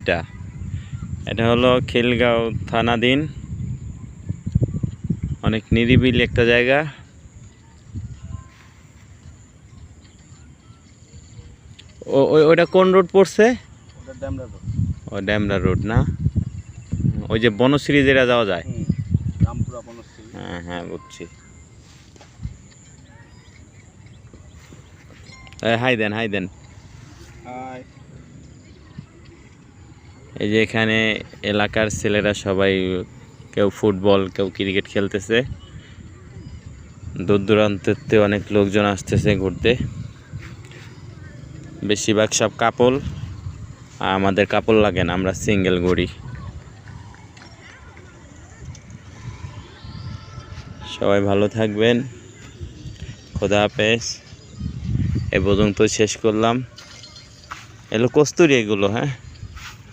সাইডটা। এটা হলো খিলগাঁও থানাধীন, অনেক নিরিবিলি একটা জায়গা। ওইটা কোন রোড পড়ছে? ও ড্যামরা রোড না, ওই যে বনশ্রী যেটা যাওয়া যায়। হ্যাঁ হ্যাঁ বুঝছি। হাই দেন হাই দেন। এই যে এখানে এলাকার ছেলেরা সবাই, কেউ ফুটবল কেউ ক্রিকেট খেলতেছে। দূর দূরান্তে অনেক লোকজন আসতেছে ঘুরতে, বেশিরভাগ সব কাপল। আমাদের কাপল লাগে না, আমরা সিঙ্গেল ঘুরি। সবাই ভালো থাকবেন, খোদা হাফেজ। এ পর্যন্ত শেষ করলাম। এগুলো কস্তুরি, এগুলো হ্যাঁ।